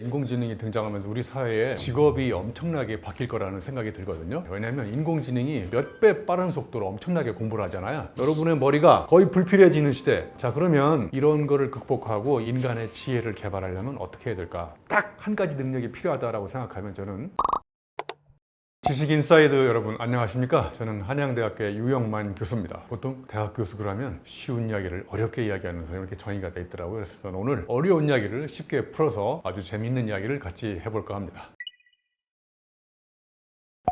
인공지능이 등장하면서 우리 사회에 직업이 엄청나게 바뀔 거라는 생각이 들거든요. 왜냐하면 인공지능이 몇 배 빠른 속도로 엄청나게 공부를 하잖아요. 여러분의 머리가 거의 불필요해지는 시대. 자, 그러면 이런 거를 극복하고 인간의 지혜를 개발하려면 어떻게 해야 될까? 딱 한 가지 능력이 필요하다고 생각하면 저는 지식인사이드 여러분 안녕하십니까? 저는 한양대학교의 유영만 교수입니다. 보통 대학 교수 그러면 쉬운 이야기를 어렵게 이야기하는 사람이 이렇게 정의가 돼 있더라고요. 그래서 저는 오늘 어려운 이야기를 쉽게 풀어서 아주 재미있는 이야기를 같이 해볼까 합니다.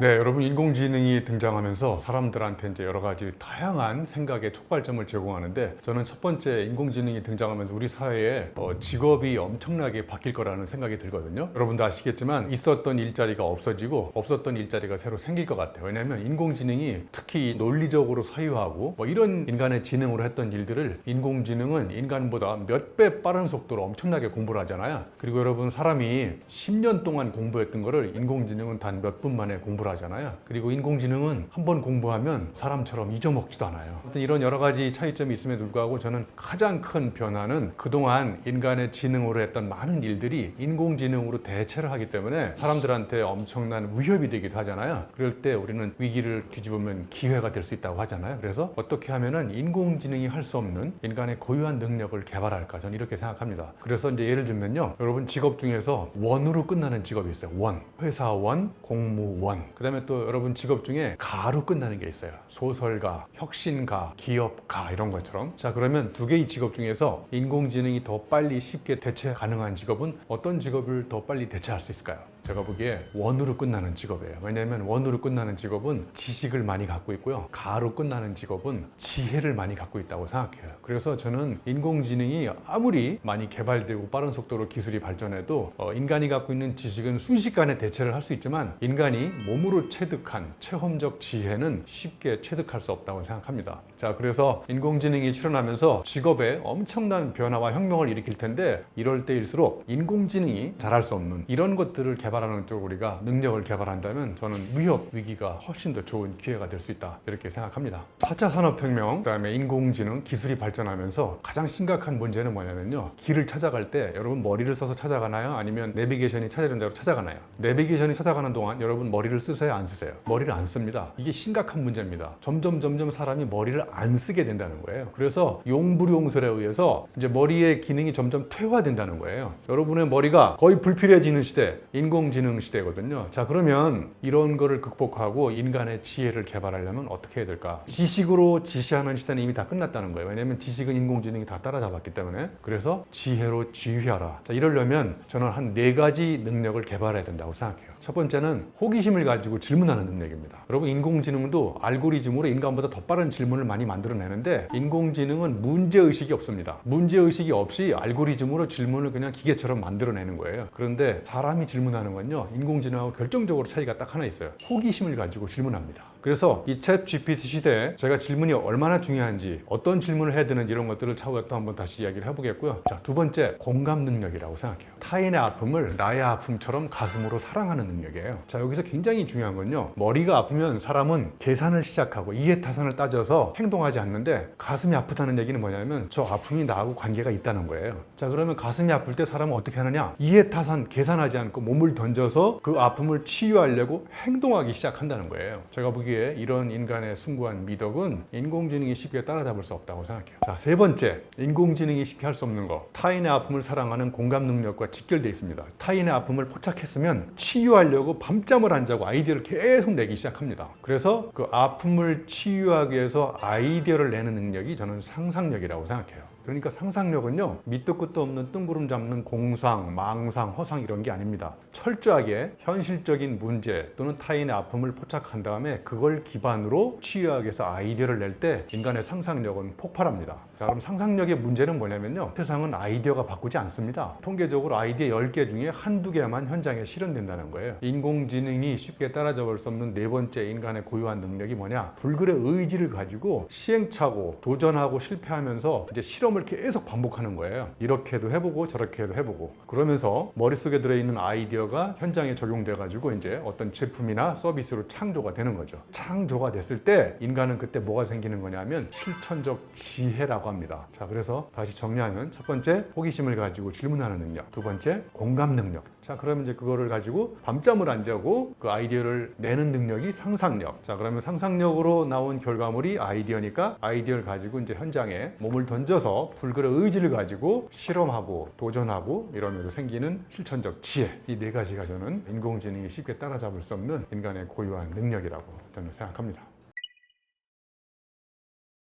네, 여러분 인공지능이 등장하면서 사람들한테 이제 여러 가지 다양한 생각의 촉발점을 제공하는데 저는 첫 번째 인공지능이 등장하면서 우리 사회에 직업이 엄청나게 바뀔 거라는 생각이 들거든요. 여러분도 아시겠지만 있었던 일자리가 없어지고 없었던 일자리가 새로 생길 것 같아요. 왜냐하면 인공지능이 특히 논리적으로 사유하고 이런 인간의 지능으로 했던 일들을 인공지능은 인간보다 몇 배 빠른 속도로 엄청나게 공부를 하잖아요. 그리고 여러분 사람이 10년 동안 공부했던 거를 인공지능은 단 몇 분 만에 공부를 하잖아요. 그리고 인공지능은 한번 공부하면 사람처럼 잊어먹지도 않아요. 어떤 이런 여러 가지 차이점이 있음에도 불구하고 저는 가장 큰 변화는 그동안 인간의 지능으로 했던 많은 일들이 인공지능으로 대체를 하기 때문에 사람들한테 엄청난 위협이 되기도 하잖아요. 그럴 때 우리는 위기를 뒤집으면 기회가 될 수 있다고 하잖아요. 그래서 어떻게 하면은 인공지능이 할 수 없는 인간의 고유한 능력을 개발할까 저는 이렇게 생각합니다. 그래서 이제 예를 들면요, 여러분 직업 중에서 원으로 끝나는 직업이 있어요. 원, 회사원, 공무원. 그다음에 또 여러분 직업 중에 가로 끝나는 게 있어요. 소설가, 혁신가, 기업가 이런 것처럼. 자, 그러면 두 개의 직업 중에서 인공지능이 더 빨리 쉽게 대체 가능한 직업은 어떤 직업을 더 빨리 대체할 수 있을까요? 제가 보기에 원으로 끝나는 직업이에요. 왜냐하면 원으로 끝나는 직업은 지식을 많이 갖고 있고요. 가로 끝나는 직업은 지혜를 많이 갖고 있다고 생각해요. 그래서 저는 인공지능이 아무리 많이 개발되고 빠른 속도로 기술이 발전해도 인간이 갖고 있는 지식은 순식간에 대체를 할 수 있지만 인간이 몸으로 체득한 체험적 지혜는 쉽게 체득할 수 없다고 생각합니다. 자, 그래서 인공지능이 출현하면서 직업에 엄청난 변화와 혁명을 일으킬 텐데 이럴 때일수록 인공지능이 잘할 수 없는 이런 것들을 개발하는 쪽으로 우리가 능력을 개발한다면 저는 위협, 위기가 훨씬 더 좋은 기회가 될 수 있다 이렇게 생각합니다. 4차 산업혁명, 그다음에 인공지능 기술이 발전하면서 가장 심각한 문제는 뭐냐면요, 길을 찾아갈 때 여러분 머리를 써서 찾아가나요? 아니면 내비게이션이 찾아주는 대로 찾아가나요? 내비게이션이 찾아가는 동안 여러분 머리를 쓰세요? 안 쓰세요? 머리를 안 씁니다. 이게 심각한 문제입니다. 점점 사람이 머리를 안 쓰게 된다는 거예요. 그래서 용불용설에 의해서 이제 머리의 기능이 점점 퇴화된다는 거예요. 여러분의 머리가 거의 불필요해지는 시대, 인공지능 시대거든요. 자, 그러면 이런 거를 극복하고 인간의 지혜를 개발하려면 어떻게 해야 될까? 지식으로 지시하는 시대는 이미 다 끝났다는 거예요. 왜냐하면 지식은 인공지능이 다 따라잡았기 때문에. 그래서 지혜로 지휘하라. 자, 이러려면 저는 한 4가지 능력을 개발해야 된다고 생각해요. 첫 번째는 호기심을 가지고 질문하는 능력입니다. 여러분 인공지능도 알고리즘으로 인간보다 더 빠른 질문을 많이 만들어내는데 인공지능은 문제의식이 없습니다. 문제의식이 없이 알고리즘으로 질문을 그냥 기계처럼 만들어내는 거예요. 그런데 사람이 질문하는 건요, 인공지능하고 결정적으로 차이가 딱 하나 있어요. 호기심을 가지고 질문합니다. 그래서 이 챗 GPT 시대에 제가 질문이 얼마나 중요한지, 어떤 질문을 해야 되는지 이런 것들을 차후에 또 한번 다시 이야기를 해보겠고요. 자, 두 번째, 공감 능력이라고 생각해요. 타인의 아픔을 나의 아픔처럼 가슴으로 사랑하는 능력이에요. 자, 여기서 굉장히 중요한 건요, 머리가 아프면 사람은 계산을 시작하고 이해타산을 따져서 행동하지 않는데 가슴이 아프다는 얘기는 뭐냐면 저 아픔이 나하고 관계가 있다는 거예요. 자, 그러면 가슴이 아플 때 사람은 어떻게 하느냐? 이해타산, 계산하지 않고 몸을 던져서 그 아픔을 치유하려고 행동하기 시작한다는 거예요. 제가 보기에 이런 인간의 숭고한 미덕은 인공지능이 쉽게 따라잡을 수 없다고 생각해요. 자, 세 번째, 인공지능이 쉽게 할 수 없는 거, 타인의 아픔을 사랑하는 공감 능력과 직결되어 있습니다. 타인의 아픔을 포착했으면 치유하려고 밤잠을 안 자고 아이디어를 계속 내기 시작합니다. 그래서 그 아픔을 치유하기 위해서 아이디어를 내는 능력이 저는 상상력이라고 생각해요. 그러니까 상상력은요, 밑도 끝도 없는 뜬구름 잡는 공상, 망상, 허상 이런 게 아닙니다. 철저하게 현실적인 문제 또는 타인의 아픔을 포착한 다음에 그걸 기반으로 치유하기 위해서 아이디어를 낼 때 인간의 상상력은 폭발합니다. 자, 그럼 상상력의 문제는 뭐냐면요, 세상은 아이디어가 바꾸지 않습니다. 통계적으로 아이디어 10개 중에 한두 개만 현장에 실현된다는 거예요. 인공지능이 쉽게 따라잡을 수 없는 네 번째 인간의 고유한 능력이 뭐냐? 불굴의 의지를 가지고 시행착오, 도전하고 실패하면서 이제 실험을 계속 반복하는 거예요. 이렇게도 해보고 저렇게도 해보고 그러면서 머릿속에 들어있는 아이디어가 현장에 적용돼 가지고 이제 어떤 제품이나 서비스로 창조가 되는 거죠. 창조가 됐을 때 인간은 그때 뭐가 생기는 거냐면 실천적 지혜라고 합니다. 자, 그래서 다시 정리하면 첫 번째, 호기심을 가지고 질문하는 능력. 두 번째, 공감 능력. 자, 그러면 이제 그거를 가지고 밤잠을 안 자고 그 아이디어를 내는 능력이 상상력. 자, 그러면 상상력으로 나온 결과물이 아이디어니까 아이디어를 가지고 이제 현장에 몸을 던져서 불굴의 의지를 가지고 실험하고 도전하고 이러면서 생기는 실천적 지혜. 이 네 가지가 저는 인공지능이 쉽게 따라잡을 수 없는 인간의 고유한 능력이라고 저는 생각합니다.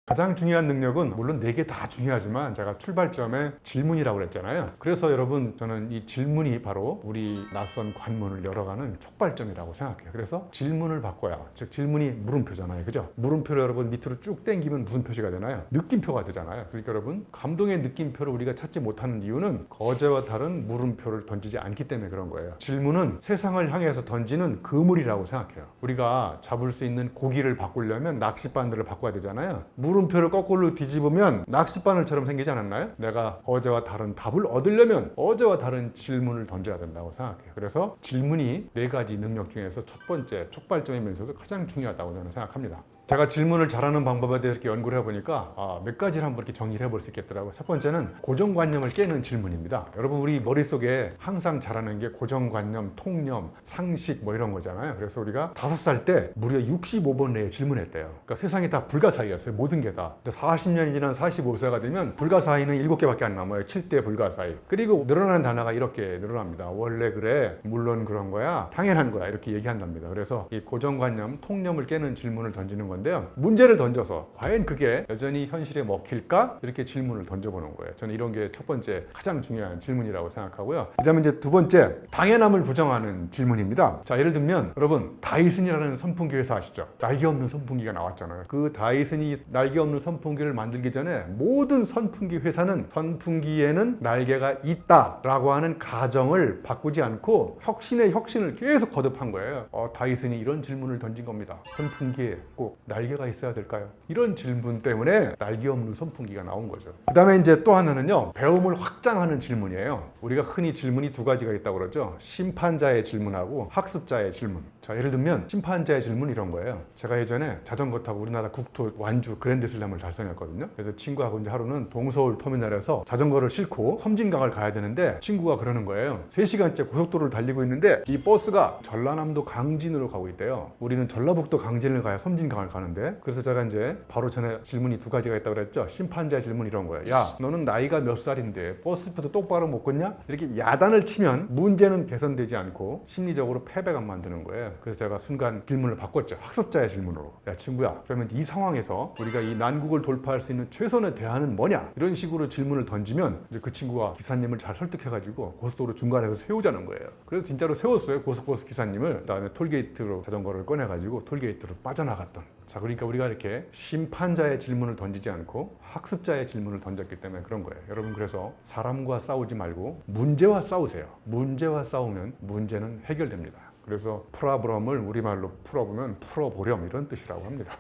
가장 중요한 능력은 물론 네 개 다 중요하지만 제가 출발점에 질문이라고 그랬잖아요. 그래서 여러분 저는 이 질문이 바로 우리 낯선 관문을 열어가는 촉발점이라고 생각해요. 그래서 질문을 바꿔야, 즉 질문이 물음표잖아요. 그죠? 물음표를 여러분 밑으로 쭉 당기면 무슨 표시가 되나요? 느낌표가 되잖아요. 그러니까 여러분 감동의 느낌표를 우리가 찾지 못하는 이유는 거제와 다른 물음표를 던지지 않기 때문에 그런 거예요. 질문은 세상을 향해서 던지는 그물이라고 생각해요. 우리가 잡을 수 있는 고기를 바꾸려면 낚싯바늘을 바꿔야 되잖아요. 물음표를 거꾸로 뒤집으면 낚싯바늘처럼 생기지 않았나요? 내가 어제와 다른 답을 얻으려면 어제와 다른 질문을 던져야 된다고 생각해요. 그래서 질문이 네 가지 능력 중에서 첫 번째 촉발점이면서도 가장 중요하다고 저는 생각합니다. 제가 질문을 잘하는 방법에 대해서 이렇게 연구를 해보니까 몇 가지를 한번 이렇게 정리를 해볼 수 있겠더라고요. 첫 번째는 고정관념을 깨는 질문입니다. 여러분 우리 머릿속에 항상 잘하는 게 고정관념, 통념, 상식 뭐 이런 거잖아요. 그래서 우리가 5살 때 무려 65번 내에 질문했대요. 그러니까 세상이 다 불가사의였어요. 모든 게 다. 40년이 지난 45세가 되면 불가사의는 7개밖에 안 남아요. 7대 불가사의. 그리고 늘어나는 단어가 이렇게 늘어납니다. 원래 그래, 물론 그런 거야, 당연한 거야 이렇게 얘기한답니다. 그래서 이 고정관념, 통념을 깨는 질문을 던지는 건데요. 문제를 던져서 과연 그게 여전히 현실에 먹힐까? 이렇게 질문을 던져보는 거예요. 저는 이런 게 첫 번째 가장 중요한 질문이라고 생각하고요. 그다음에 이제 두 번째, 당연함을 부정하는 질문입니다. 자, 예를 들면 여러분 다이슨이라는 선풍기 회사 아시죠? 날개 없는 선풍기가 나왔잖아요. 그 다이슨이 날개 없는 선풍기를 만들기 전에 모든 선풍기 회사는 선풍기에는 날개가 있다라고 하는 가정을 바꾸지 않고 혁신의 혁신을 계속 거듭한 거예요. 다이슨이 이런 질문을 던진 겁니다. 선풍기에 꼭 날개가 있어야 될까요? 이런 질문 때문에 날개 없는 선풍기가 나온 거죠. 그 다음에 이제 또 하나는요, 배움을 확장하는 질문이에요. 우리가 흔히 질문이 두 가지가 있다고 그러죠. 심판자의 질문하고 학습자의 질문. 자, 예를 들면 심판자의 질문 이런 거예요. 제가 예전에 자전거 타고 우리나라 국토 완주 그랜드슬램을 달성했거든요. 그래서 친구하고 이제 하루는 동서울 터미널에서 자전거를 싣고 섬진강을 가야 되는데 친구가 그러는 거예요. 3시간째 고속도로를 달리고 있는데 이 버스가 전라남도 강진으로 가고 있대요. 우리는 전라북도 강진을 가야 섬진강을 가는데, 그래서 제가 이제 바로 전에 질문이 두 가지가 있다고 그랬죠. 심판자의 질문 이런 거예요. 야, 너는 나이가 몇 살인데 버스표도 똑바로 못 걷냐? 이렇게 야단을 치면 문제는 개선되지 않고 심리적으로 패배감 만드는 거예요. 그래서 제가 순간 질문을 바꿨죠. 학습자의 질문으로. 야 친구야, 그러면 이 상황에서 우리가 이 난국을 돌파할 수 있는 최선의 대안은 뭐냐? 이런 식으로 질문을 던지면 이제 그 친구가 기사님을 잘 설득해가지고 고속도로 중간에서 세우자는 거예요. 그래서 진짜로 세웠어요. 고속버스 기사님을. 그다음에 톨게이트로 자전거를 꺼내가지고 톨게이트로 빠져나갔던. 자, 그러니까 우리가 이렇게 심판자의 질문을 던지지 않고 학습자의 질문을 던졌기 때문에 그런 거예요. 여러분 그래서 사람과 싸우지 말고 문제와 싸우세요. 문제와 싸우면 문제는 해결됩니다. 그래서 프라브럼을 우리말로 풀어보면 풀어보렴 이런 뜻이라고 합니다.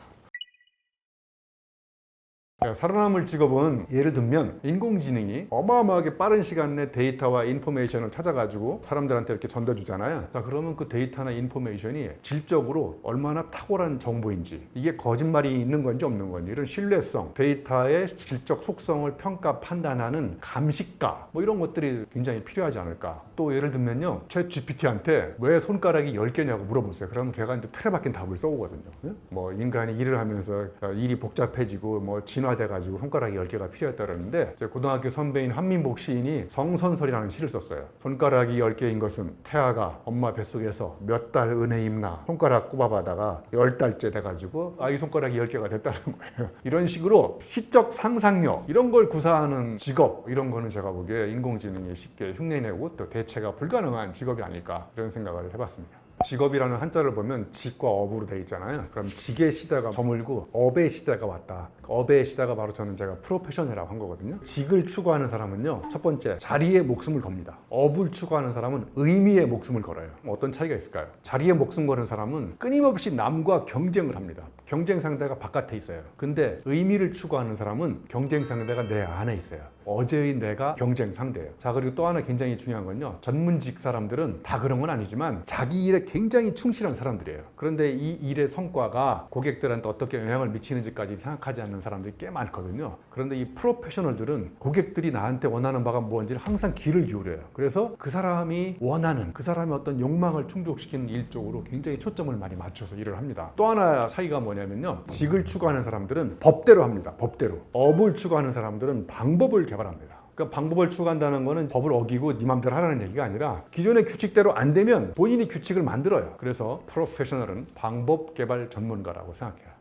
살아남을 직업은 예를 들면 인공지능이 어마어마하게 빠른 시간 내 데이터와 인포메이션을 찾아가지고 사람들한테 이렇게 전달주잖아요. 자, 그러면 그 데이터나 인포메이션이 질적으로 얼마나 탁월한 정보인지, 이게 거짓말이 있는 건지 없는 건지, 이런 신뢰성, 데이터의 질적 속성을 평가 판단하는 감식가, 뭐 이런 것들이 굉장히 필요하지 않을까. 또 예를 들면요, 챗 GPT한테 왜 손가락이 10개냐고 물어보세요. 그러면 걔가 이제 틀에 박힌 답을 써오거든요. 뭐 인간이 일을 하면서 일이 복잡해지고 뭐 돼가지고 손가락이 10개가 필요했다 그러는데, 제 고등학교 선배인 한민복 시인이 성선설이라는 시를 썼어요. 손가락이 10개인 것은 태아가 엄마 뱃속에서 몇 달 은혜 입나 손가락 꼽아봐다가 10달째 돼가지고 아이 손가락이 10개가 됐다는 거예요. 이런 식으로 시적 상상력 이런 걸 구사하는 직업, 이런 거는 제가 보기에 인공지능이 쉽게 흉내내고 또 대체가 불가능한 직업이 아닐까 이런 생각을 해봤습니다. 직업이라는 한자를 보면 직과 업으로 돼 있잖아요. 그럼 직의 시대가 저물고 업의 시대가 왔다. 업의 시대가 바로 제가 프로페셔널이라고 한 거거든요. 직을 추구하는 사람은요, 첫 번째 자리에 목숨을 겁니다. 업을 추구하는 사람은 의미에 목숨을 걸어요. 어떤 차이가 있을까요? 자리에 목숨 거는 사람은 끊임없이 남과 경쟁을 합니다. 경쟁 상대가 바깥에 있어요. 근데 의미를 추구하는 사람은 경쟁 상대가 내 안에 있어요. 어제의 내가 경쟁 상대예요. 자, 그리고 또 하나 굉장히 중요한 건요. 전문직 사람들은 다 그런 건 아니지만 자기 일에 굉장히 충실한 사람들이에요. 그런데 이 일의 성과가 고객들한테 어떻게 영향을 미치는지까지 생각하지 않는 사람들이 꽤 많거든요. 그런데 이 프로페셔널들은 고객들이 나한테 원하는 바가 뭔지를 항상 귀를 기울여요. 그래서 그 사람이 원하는, 그 사람의 어떤 욕망을 충족시키는 일 쪽으로 굉장히 초점을 많이 맞춰서 일을 합니다. 또 하나 차이가 뭐냐면요. 직을 추구하는 사람들은 법대로 합니다. 법대로. 업을 추구하는 사람들은 방법을 개발합니다. 그러니까 방법을 추구한다는 거는 법을 어기고 네 맘대로 하라는 얘기가 아니라 기존의 규칙대로 안 되면 본인이 규칙을 만들어요. 그래서 프로페셔널은 방법 개발 전문가라고 생각해요.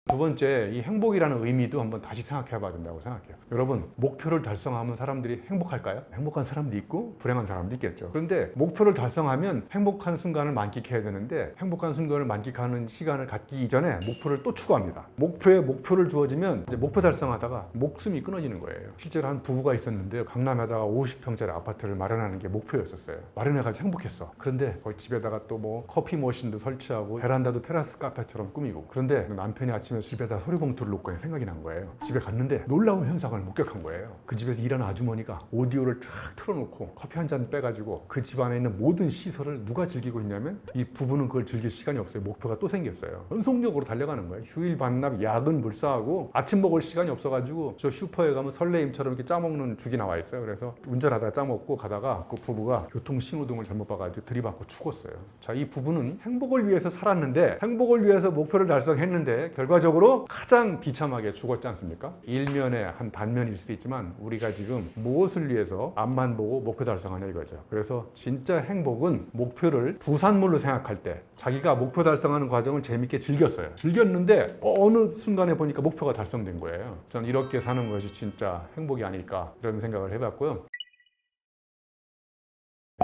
두 번째, 이 행복이라는 의미도 한번 다시 생각해 봐야 된다고 생각해요. 여러분, 목표를 달성하면 사람들이 행복할까요? 행복한 사람도 있고 불행한 사람도 있겠죠. 그런데 목표를 달성하면 행복한 순간을 만끽해야 되는데 행복한 순간을 만끽하는 시간을 갖기 이전에 목표를 또 추구합니다. 목표에 목표를 주어지면 이제 목표 달성하다가 목숨이 끊어지는 거예요. 실제로 한 부부가 있었는데요. 강남에다가 50평짜리 아파트를 마련하는 게 목표였었어요. 마련해가지고 행복했어. 그런데 거기 집에다가 또 뭐 커피 머신도 설치하고 베란다도 테라스 카페처럼 꾸미고, 그런데 남편이 아침에 집에다 서류봉투를 놓고 생각이 난 거예요. 집에 갔는데 놀라운 현상을 목격한 거예요. 그 집에서 일하는 아주머니가 오디오를 쫙 틀어놓고 커피 한 잔 빼가지고 그 집안에 있는 모든 시설을 누가 즐기고 있냐면 이 부부는 그걸 즐길 시간이 없어요. 목표가 또 생겼어요. 연속력으로 달려가는 거예요. 휴일 반납, 야근 불사하고 아침 먹을 시간이 없어가지고 저 슈퍼에 가면 설레임처럼 이렇게 짜먹는 죽이 나와 있어요. 그래서 운전하다가 짜먹고 가다가 그 부부가 교통신호등을 잘못 봐가지고 들이받고 죽었어요. 자, 이 부부는 행복을 위해서 살았는데, 행복을 위해서 목표를 달성했는데 결과적으로 가장 비참하게 죽었지 않습니까? 일면의 한 단면일 수도 있지만 우리가 지금 무엇을 위해서 앞만 보고 목표 달성하냐 이거죠. 그래서 진짜 행복은 목표를 부산물로 생각할 때 자기가 목표 달성하는 과정을 재밌게 즐겼는데 어느 순간에 보니까 목표가 달성된 거예요. 저는 이렇게 사는 것이 진짜 행복이 아닐까 이런 생각을 해봤고요.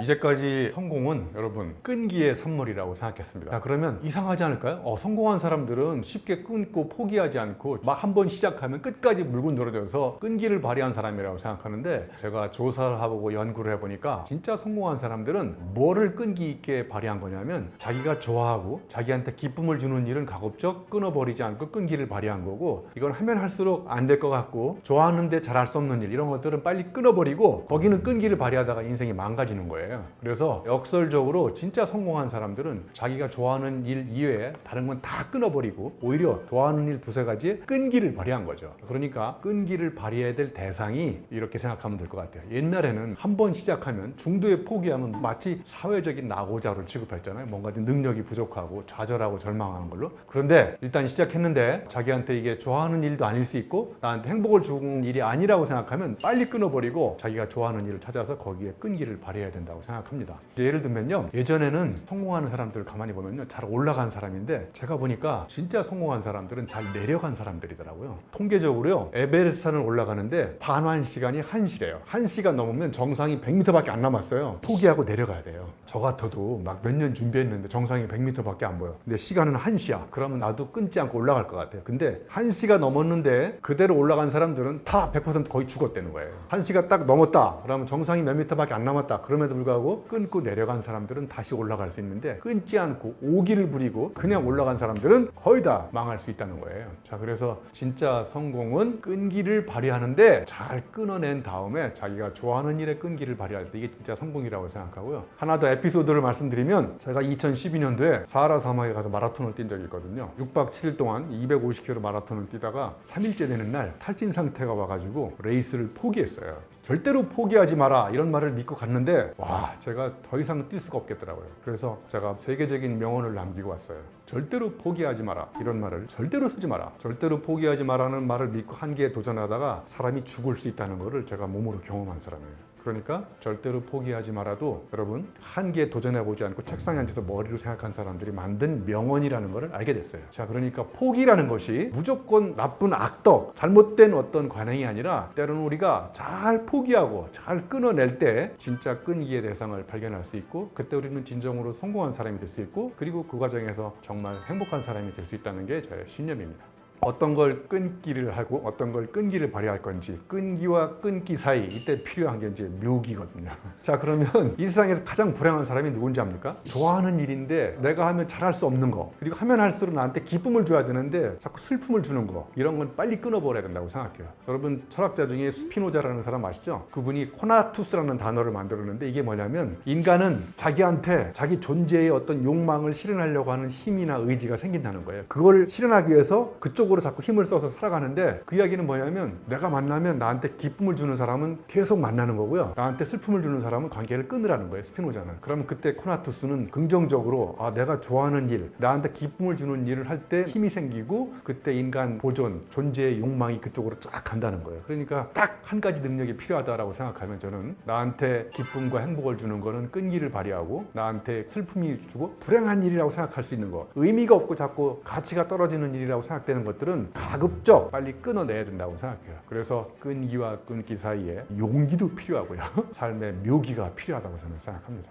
이제까지 성공은 여러분 끈기의 산물이라고 생각했습니다. 자, 그러면 이상하지 않을까요? 성공한 사람들은 쉽게 끊고 포기하지 않고 막 한 번 시작하면 끝까지 물고 늘어져서 끈기를 발휘한 사람이라고 생각하는데, 제가 조사를 해보고 연구를 해보니까 진짜 성공한 사람들은 뭐를 끈기 있게 발휘한 거냐면 자기가 좋아하고 자기한테 기쁨을 주는 일은 가급적 끊어버리지 않고 끈기를 발휘한 거고, 이건 하면 할수록 안 될 것 같고 좋아하는데 잘할 수 없는 일, 이런 것들은 빨리 끊어버리고 거기는 끈기를 발휘하다가 인생이 망가지는 거예요. 그래서 역설적으로 진짜 성공한 사람들은 자기가 좋아하는 일 이외에 다른 건 다 끊어버리고 오히려 좋아하는 일 두세 가지에 끈기를 발휘한 거죠. 그러니까 끈기를 발휘해야 될 대상이 이렇게 생각하면 될 것 같아요. 옛날에는 한 번 시작하면 중도에 포기하면 마치 사회적인 낙오자로 취급했잖아요. 뭔가 능력이 부족하고 좌절하고 절망하는 걸로. 그런데 일단 시작했는데 자기한테 이게 좋아하는 일도 아닐 수 있고 나한테 행복을 주는 일이 아니라고 생각하면 빨리 끊어버리고 자기가 좋아하는 일을 찾아서 거기에 끈기를 발휘해야 된다고 생각합니다. 예를 들면요, 예전에는 성공하는 사람들을 가만히 보면요 잘 올라간 사람인데 제가 보니까 진짜 성공한 사람들은 잘 내려간 사람들이더라고요. 통계적으로요, 에베레스트산을 올라가는데 반환 시간이 1시래요. 1시가 넘으면 정상이 100m밖에 안 남았어요. 포기하고 내려가야 돼요. 저 같아도 막 몇 년 준비했는데 정상이 100m밖에 안 보여. 근데 시간은 1시야. 그러면 나도 끊지 않고 올라갈 것 같아요. 근데 1시가 넘었는데 그대로 올라간 사람들은 다 100% 거의 죽었다는 거예요. 1시가 딱 넘었다. 그러면 정상이 몇 미터밖에 안 남았다. 그럼에도 불구하고 끊고 내려간 사람들은 다시 올라갈 수 있는데, 끊지 않고 오기를 부리고 그냥 올라간 사람들은 거의 다 망할 수 있다는 거예요. 자, 그래서 진짜 성공은 끈기를 발휘하는데 잘 끊어낸 다음에 자기가 좋아하는 일에 끈기를 발휘할 때 이게 진짜 성공이라고 생각하고요. 하나 더 에피소드를 말씀드리면, 제가 2012년도에 사하라 사막에 가서 마라톤을 뛴 적이 있거든요. 6박 7일 동안 250km 마라톤을 뛰다가 3일째 되는 날 탈진 상태가 와가지고 레이스를 포기했어요. 절대로 포기하지 마라 이런 말을 믿고 갔는데 와, 제가 더 이상 뛸 수가 없겠더라고요. 그래서 제가 세계적인 명언을 남기고 왔어요. 절대로 포기하지 마라 이런 말을 절대로 쓰지 마라. 절대로 포기하지 마라는 말을 믿고 한계에 도전하다가 사람이 죽을 수 있다는 거를 제가 몸으로 경험한 사람이에요. 그러니까 절대로 포기하지 말아도 여러분 한계에 도전해보지 않고 책상에 앉아서 머리로 생각한 사람들이 만든 명언이라는 것을 알게 됐어요. 자, 그러니까 포기라는 것이 무조건 나쁜 악덕, 잘못된 어떤 관행이 아니라 때로는 우리가 잘 포기하고 잘 끊어낼 때 진짜 끈기의 대상을 발견할 수 있고, 그때 우리는 진정으로 성공한 사람이 될 수 있고, 그리고 그 과정에서 정말 행복한 사람이 될 수 있다는 게 저의 신념입니다. 어떤 걸 끊기를 하고 어떤 걸 끈기를 발휘할 건지, 끈기와 끈기 사이, 이때 필요한 게 이제 묘기거든요. 자, 그러면 이 세상에서 가장 불행한 사람이 누군지 압니까? 좋아하는 일인데 내가 하면 잘할 수 없는 거, 그리고 하면 할수록 나한테 기쁨을 줘야 되는데 자꾸 슬픔을 주는 거, 이런 건 빨리 끊어버려야 된다고 생각해요. 여러분, 철학자 중에 스피노자라는 사람 아시죠? 그분이 코나투스라는 단어를 만들었는데, 이게 뭐냐면 인간은 자기한테 자기 존재의 어떤 욕망을 실현하려고 하는 힘이나 의지가 생긴다는 거예요. 그걸 실현하기 위해서 그쪽으로 자꾸 힘을 써서 살아가는데, 그 이야기는 뭐냐면 내가 만나면 나한테 기쁨을 주는 사람은 계속 만나는 거고요, 나한테 슬픔을 주는 사람은 관계를 끊으라는 거예요, 스피노자는. 그러면 그때 코나투스는 긍정적으로 내가 좋아하는 일, 나한테 기쁨을 주는 일을 할 때 힘이 생기고, 그때 인간 보존, 존재의 욕망이 그쪽으로 쫙 간다는 거예요. 그러니까 딱 한 가지 능력이 필요하다라고 생각하면, 저는 나한테 기쁨과 행복을 주는 거는 끈기를 발휘하고, 나한테 슬픔이 주고 불행한 일이라고 생각할 수 있는 거, 의미가 없고 자꾸 가치가 떨어지는 일이라고 생각되는 것들은 가급적 빨리 끊어내야 된다고 생각해요. 그래서 끈기와 끈기 사이에 용기도 필요하고요, 삶의 묘기가 필요하다고 저는 생각합니다.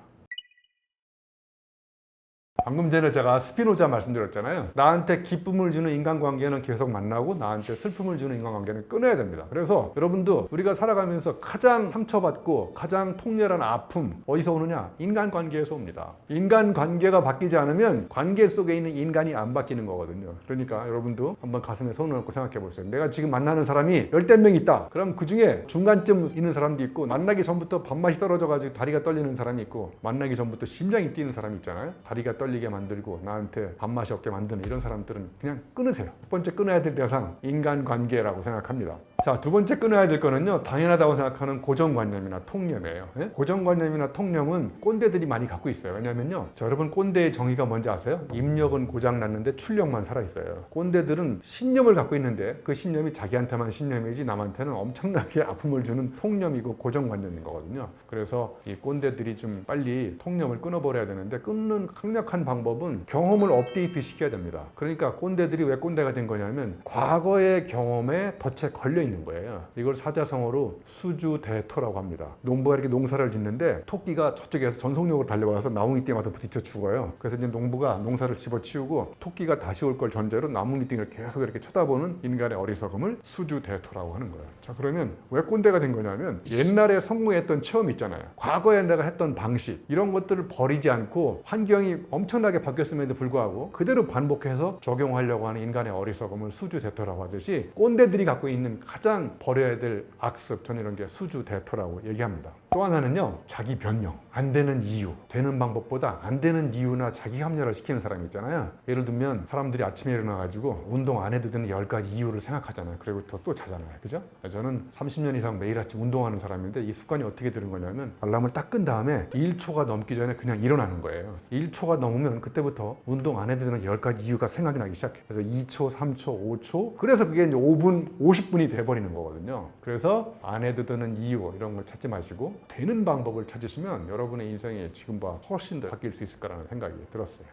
방금 전에 제가 스피노자 말씀드렸잖아요. 나한테 기쁨을 주는 인간관계는 계속 만나고, 나한테 슬픔을 주는 인간관계는 끊어야 됩니다. 그래서 여러분도 우리가 살아가면서 가장 상처받고 가장 통렬한 아픔 어디서 오느냐? 인간관계에서 옵니다. 인간관계가 바뀌지 않으면 관계 속에 있는 인간이 안 바뀌는 거거든요. 그러니까 여러분도 한번 가슴에 손을 얹고 생각해 보세요. 내가 지금 만나는 사람이 10명 있다. 그럼 그 중에 중간쯤 있는 사람도 있고, 만나기 전부터 밥맛이 떨어져가지고 다리가 떨리는 사람이 있고, 만나기 전부터 심장이 뛰는 사람이 있잖아요. 다리가 떨리게 만들고 나한테 밥맛이 없게 만드는 이런 사람들은 그냥 끊으세요. 첫 번째 끊어야 될 대상, 인간관계라고 생각합니다. 자, 두 번째 끊어야 될 거는요, 당연하다고 생각하는 고정관념이나 통념이에요. 예? 고정관념이나 통념은 꼰대들이 많이 갖고 있어요. 왜냐면요, 자, 여러분, 꼰대의 정의가 뭔지 아세요? 입력은 고장났는데 출력만 살아있어요. 꼰대들은 신념을 갖고 있는데 그 신념이 자기한테만 신념이지 남한테는 엄청나게 아픔을 주는 통념이고 고정관념인 거거든요. 그래서 이 꼰대들이 좀 빨리 통념을 끊어버려야 되는데, 끊는 강력한 방법은 경험을 업데이트 시켜야 됩니다. 그러니까 꼰대들이 왜 꼰대가 된 거냐면 과거의 경험에 덫에 걸려 있는 거예요. 이걸 사자성어로 수주대토라고 합니다. 농부가 이렇게 농사를 짓는데 토끼가 저쪽에서 전속력으로 달려와서 나무미팅에 와서 부딪혀 죽어요. 그래서 이제 농부가 농사를 집어치우고 토끼가 다시 올 걸 전제로 나무미팅을 계속 이렇게 쳐다보는 인간의 어리석음을 수주대토라고 하는 거예요. 자, 그러면 왜 꼰대가 된 거냐면, 옛날에 성공했던 체험 있잖아요. 과거에 내가 했던 방식, 이런 것들을 버리지 않고 환경이 엄청나게 바뀌었음에도 불구하고 그대로 반복해서 적용하려고 하는 인간의 어리석음을 수주대토라고 하듯이, 꼰대들이 갖고 있는 가장 버려야 될 악습, 저는 이런 게 수주대토라고 얘기합니다. 또 하나는요, 자기 변명. 안 되는 이유, 되는 방법보다 안 되는 이유나 자기 합리화를 시키는 사람이 있잖아요. 예를 들면 사람들이 아침에 일어나가지고 운동 안 해도 되는 10가지 이유를 생각하잖아요. 그리고 또 자잖아요. 그죠? 저는 30년 이상 매일 아침 운동하는 사람인데, 이 습관이 어떻게 들은 거냐면, 알람을 딱 끈 다음에 1초가 넘기 전에 그냥 일어나는 거예요. 1초가 넘으면 그때부터 운동 안 해도 되는 10가지 이유가 생각이 나기 시작해요. 그래서 2초, 3초, 5초, 그래서 그게 이제 5분, 50분이 돼버리는 거거든요. 그래서 안 해도 되는 이유, 이런 걸 찾지 마시고 되는 방법을 찾으시면 여러분의 인생이 지금보다 훨씬 더 바뀔 수 있을 거라는 생각이 들었어요.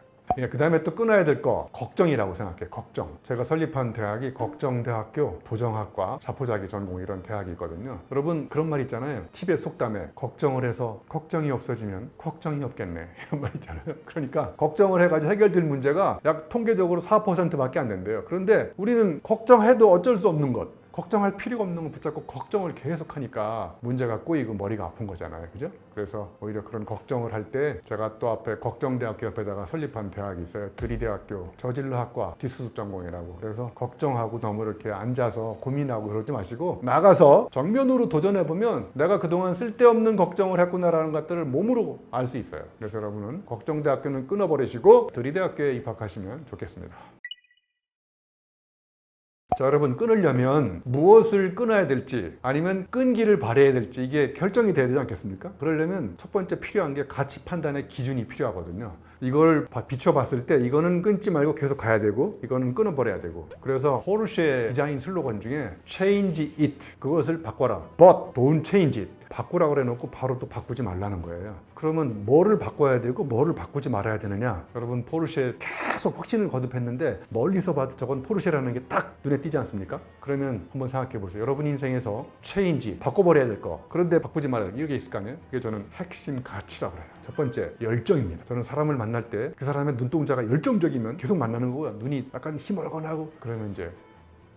그 다음에 또 끊어야 될 거, 걱정이라고 생각해요. 걱정. 제가 설립한 대학이 걱정대학교 도정학과 자포자기 전공 이런 대학이 있거든요. 여러분, 그런 말 있잖아요. 티벳 속담에 걱정을 해서 걱정이 없어지면 걱정이 없겠네, 이런 말 있잖아요. 그러니까 걱정을 해가지고 해결될 문제가 약 통계적으로 4%밖에 안 된대요. 그런데 우리는 걱정해도 어쩔 수 없는 것, 걱정할 필요가 없는 거 붙잡고 걱정을 계속하니까 문제가 꼬이고 머리가 아픈 거잖아요. 그죠? 그래서 오히려 그런 걱정을 할 때, 제가 또 앞에 걱정대학교 옆에다가 설립한 대학이 있어요. 드리대학교 저진로학과 뒷수습 전공이라고. 그래서 걱정하고 너무 이렇게 앉아서 고민하고 그러지 마시고 나가서 정면으로 도전해보면 내가 그동안 쓸데없는 걱정을 했구나라는 것들을 몸으로 알 수 있어요. 그래서 여러분은 걱정대학교는 끊어버리시고 드리대학교에 입학하시면 좋겠습니다. 자, 여러분, 끊으려면 무엇을 끊어야 될지, 아니면 끈기를 발휘해야 될지, 이게 결정이 돼야 되지 않겠습니까? 그러려면 첫 번째 필요한 게 가치 판단의 기준이 필요하거든요. 이걸 비춰봤을 때 이거는 끊지 말고 계속 가야 되고, 이거는 끊어버려야 되고. 그래서 포르쉐 디자인 슬로건 중에 Change it, 그것을 바꿔라. But don't change it. 바꾸라고 그래놓고 바로 또 바꾸지 말라는 거예요. 그러면 뭐를 바꿔야 되고 뭐를 바꾸지 말아야 되느냐? 여러분, 포르쉐 계속 확신을 거듭했는데 멀리서 봐도 저건 포르쉐라는 게 딱 눈에 띄지 않습니까? 그러면 한번 생각해 보세요. 여러분 인생에서 체인지, 바꿔버려야 될 거, 그런데 바꾸지 말아야 될 거, 이게 있을 거 아니에요? 그게 저는 핵심 가치라고 해요. 첫 번째, 열정입니다. 저는 사람을 만날 때 그 사람의 눈동자가 열정적이면 계속 만나는 거고요. 눈이 약간 희멀건하고 그러면 이제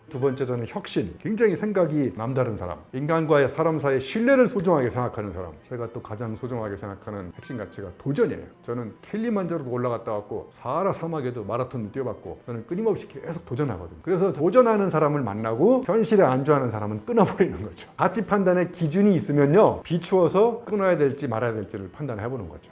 두 번째, 저는 혁신. 굉장히 생각이 남다른 사람. 인간과의 사람 사이의 신뢰를 소중하게 생각하는 사람. 제가 또 가장 소중하게 생각하는 핵심 가치가 도전이에요. 저는 킬리만자로도 올라갔다 왔고 사하라 사막에도 마라톤 뛰어봤고 저는 끊임없이 계속 도전하거든요. 그래서 도전하는 사람을 만나고 현실에 안주하는 사람은 끊어버리는 거죠. 가치 판단의 기준이 있으면요, 비추어서 끊어야 될지 말아야 될지를 판단해보는 거죠.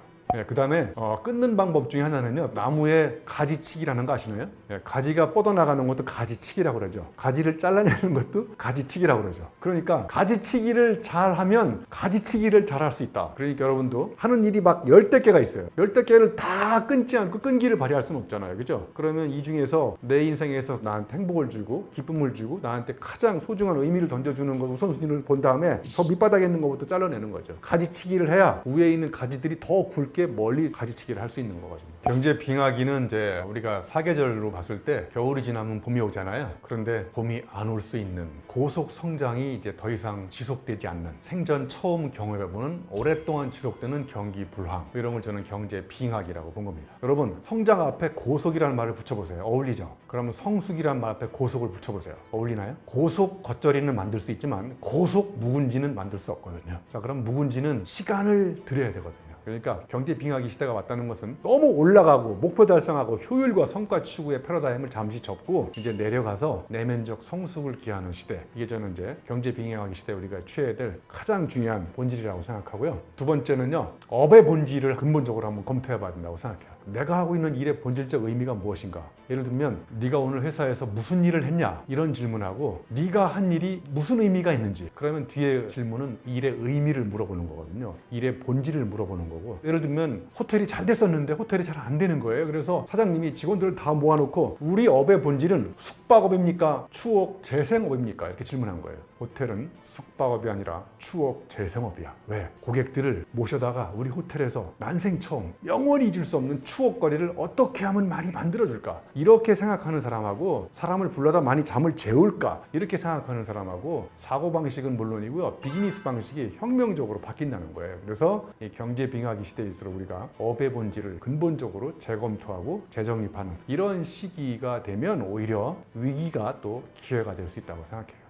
그 다음에 끊는 방법 중에 하나는요, 나무에 가지치기라는 거 아시나요? 가지가 뻗어나가는 것도 가지치기라고 그러죠. 가지를 잘라내는 것도 가지치기라고 그러죠. 그러니까 가지치기를 잘하면 가지치기를 잘할 수 있다. 그러니까 여러분도 하는 일이 막 10개가 있어요. 10개를 다 끊지 않고 끈기를 발휘할 수는 없잖아요. 그죠? 그러면 이 중에서 내 인생에서 나한테 행복을 주고 기쁨을 주고 나한테 가장 소중한 의미를 던져주는 것 우선순위를 본 다음에 저 밑바닥에 있는 것부터 잘라내는 거죠. 가지치기를 해야 위에 있는 가지들이 더 굵게 멀리 가지치기를 할 수 있는 거거든요. 경제 빙하기는 이제 우리가 사계절로 봤을 때 겨울이 지나면 봄이 오잖아요. 그런데 봄이 안 올 수 있는 고속 성장이 이제 더 이상 지속되지 않는, 생전 처음 경험해보는 오랫동안 지속되는 경기 불황, 이런 걸 저는 경제 빙하기라고 본 겁니다. 여러분, 성장 앞에 고속이라는 말을 붙여보세요. 어울리죠? 그러면 성숙이라는 말 앞에 고속을 붙여보세요. 어울리나요? 고속 겉절이는 만들 수 있지만 고속 묵은지는 만들 수 없거든요. 자, 그럼 묵은지는 시간을 들여야 되거든요. 그러니까 경제 빙하기 시대가 왔다는 것은 너무 올라가고 목표 달성하고 효율과 성과 추구의 패러다임을 잠시 접고 이제 내려가서 내면적 성숙을 기하는 시대. 이게 저는 이제 경제 빙하기 시대에 우리가 취해야 될 가장 중요한 본질이라고 생각하고요. 두 번째는요, 업의 본질을 근본적으로 한번 검토해 봐야 된다고 생각해요. 내가 하고 있는 일의 본질적 의미가 무엇인가? 예를 들면 네가 오늘 회사에서 무슨 일을 했냐? 이런 질문하고 네가 한 일이 무슨 의미가 있는지, 그러면 뒤에 질문은 일의 의미를 물어보는 거거든요. 일의 본질을 물어보는 거고, 예를 들면 호텔이 잘 됐었는데 호텔이 잘 안 되는 거예요. 그래서 사장님이 직원들을 다 모아놓고 우리 업의 본질은 숙박업입니까? 추억 재생업입니까? 이렇게 질문한 거예요. 호텔은 숙박업이 아니라 추억 재생업이야. 왜? 고객들을 모셔다가 우리 호텔에서 난생 처음 영원히 잊을 수 없는 추억거리를 어떻게 하면 많이 만들어줄까? 이렇게 생각하는 사람하고, 사람을 불러다 많이 잠을 재울까? 이렇게 생각하는 사람하고 사고방식은 물론이고요, 비즈니스 방식이 혁명적으로 바뀐다는 거예요. 그래서 이 경제 빙하기 시대일수록 우리가 업의 본질을 근본적으로 재검토하고 재정립하는 이런 시기가 되면 오히려 위기가 또 기회가 될 수 있다고 생각해요.